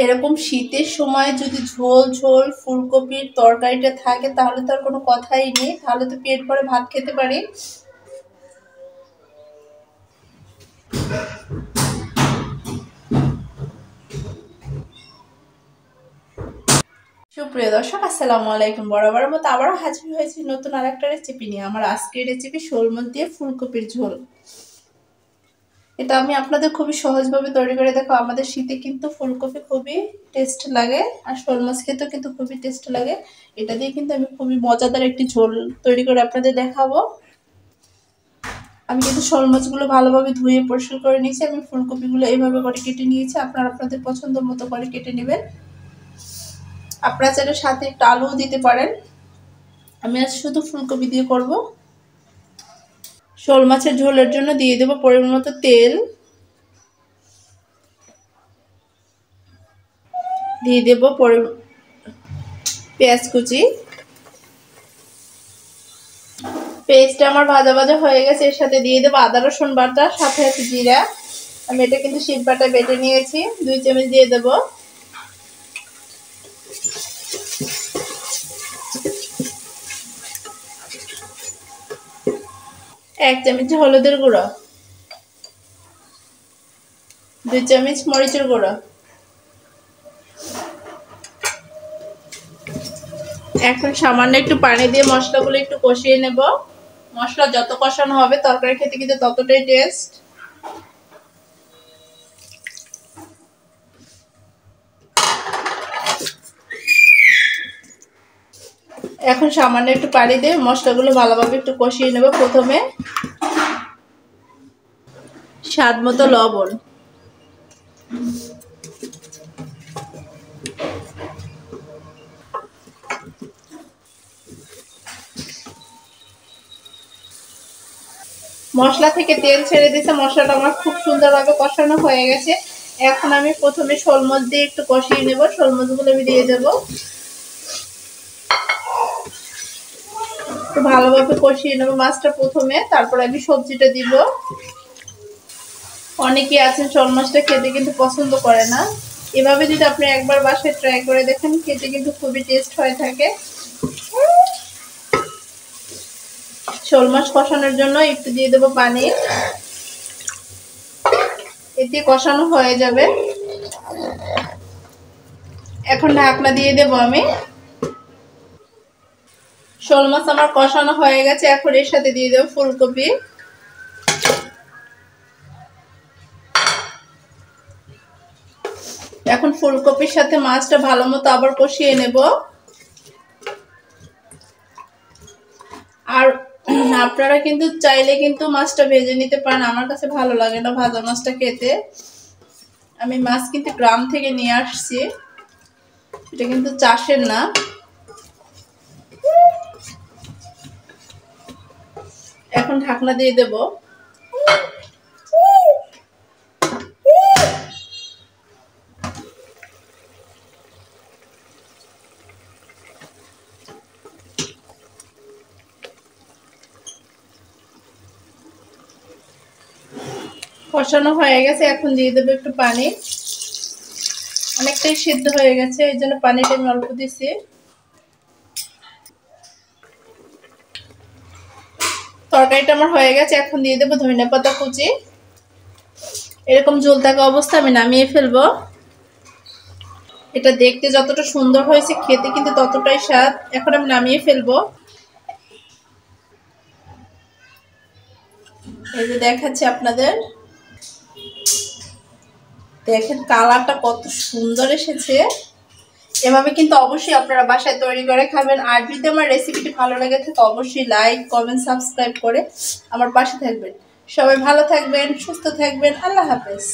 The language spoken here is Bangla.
এরকম শীতের সময় যদি ঝোল ঝোল ফুলকপির তরকারিটা থাকে তাহলে তো আর কোনো কথাই নেই, তাহলে তো পেট ভরে ভাত খেতে পারি। সুপ্রিয় দর্শক, আসসালামু আলাইকুম। বরাবরের মতো আবারও হাজির হয়েছি নতুন আরেকটা রেসিপি নিয়ে। আমার আজকের রেসিপি শোল মাছ দিয়ে ফুলকপির ঝোল। এটা আমি আপনাদের খুবই সহজভাবে তৈরি করে দেখো। আমাদের শীতে কিন্তু ফুলকপি খুবই টেস্ট লাগে, আর শোল মাছ খেতেও কিন্তু খুবই টেস্ট লাগে। এটা দিয়ে কিন্তু আমি খুবই মজাদার একটি ঝোল তৈরি করে আপনাদের দেখাবো। আমি কিন্তু শোল মাছগুলো ভালোভাবে ধুয়ে পরিষ্কার করে নিয়েছি। আমি ফুলকপিগুলো এইভাবে করে কেটে নিয়েছি। আপনারা আপনাদের পছন্দ মতো করে কেটে নেবেন। আপনারা চাইলে সাথে একটু আলুও দিতে পারেন। আমি আজ শুধু ফুলকপি দিয়ে করব। শোল মাছের ঝোলের জন্য দিয়ে দেবো পরিমাণ মতো তেল, দিয়ে দেব পেঁয়াজ কুচি। পেস্টটা আমার ভাজা ভাজা হয়ে গেছে। এর সাথে দিয়ে দেবো আদা রসুন বাটা, সাথে আছে জিরা। আমি এটা কিন্তু শিলপাটা বেটে নিয়েছি। 2 চামচ দিয়ে দেবো। এক চামচ হলুদের গুঁড়ো, 2 চামচ মরিচের গুঁড়ো। এখন সামান্য একটু পানি দিয়ে মশলাগুলো একটু কষিয়ে নেব। মশলা যত কষানো হবে তরকারি খেতে কিন্তু ততটাই টেস্ট। এখন সামান্য একটু পানি দিয়ে মশলাগুলো ভালোভাবে একটু কষিয়ে নেব। প্রথমে স্বাদ মতো লবণ, মশলা থেকে তেল ছেড়ে দিয়েছে। মশলাটা আমার খুব সুন্দরভাবে কষানো হয়ে গেছে। এখন আমি প্রথমে শোল মাছ দিয়ে একটু কষিয়ে নেব। শোল মাছগুলো আমি দিয়ে দেব, একটু ভালোভাবে কষিয়ে নেব মাছটা প্রথমে, তারপর আমি সবজিটা দিব। অনেকেই আছেন শোল মাছটা খেতে কিন্তু পছন্দ করে না। এভাবে যদি আপনি একবার বাসায় ট্রাই করে দেখেন, খেতে কিন্তু খুবই টেস্ট হয়ে থাকে। শোল মাছ কষানোর জন্য একটু দিয়ে দেবো পানি। এতে কষানো হয়ে যাবে। এখন ঢাকনা দিয়ে দেবো আমি। শোল মাছ আমার কষানো হয়ে গেছে। এখন এর সাথে দিয়ে দেবো ফুলকপি। এখন ফুলকপির সাথে মাছটা ভালো মতো আবার কষিয়ে নেব। আর আপনারা কিন্তু চাইলে কিন্তু মাছটা ভেজে নিতে পারেন। আমার কাছে ভালো লাগে না ভাজা মাছটা খেতে। আমি মাছ কিন্তু গ্রাম থেকে নিয়ে আসছি, এটা কিন্তু চাষের না। এখন ঢাকনা দিয়ে দেব। কষানো হয়ে গেছে। এখন দিয়ে দেবো একটু পানি। অনেকটাই সিদ্ধ হয়ে গেছে, এই জন্য পানিটা আমি অল্প দিছি। তরকারিটা আমার হয়ে গেছে। এখন দিয়ে দেবো ধনিয়া পাতা কুচি। এরকম ঝোল থাকা অবস্থা আমি নামিয়ে ফেলবো। এটা দেখতে যতটা সুন্দর হয়েছে, খেতে কিন্তু ততটাই স্বাদ। এখন আমি নামিয়ে ফেলবো। এই যে দেখাচ্ছি আপনাদের, দেখেন কালারটা কত সুন্দর এসেছে। এভাবে কিন্তু অবশ্যই আপনারা বাসায় তৈরি করে খাবেন। আর যদি আমার রেসিপিটি ভালো লাগে থাকে অবশ্যই লাইক কমেন্ট সাবস্ক্রাইব করে আমার পাশে থাকবেন। সবাই ভালো থাকবেন, সুস্থ থাকবেন। আল্লাহ হাফেজ।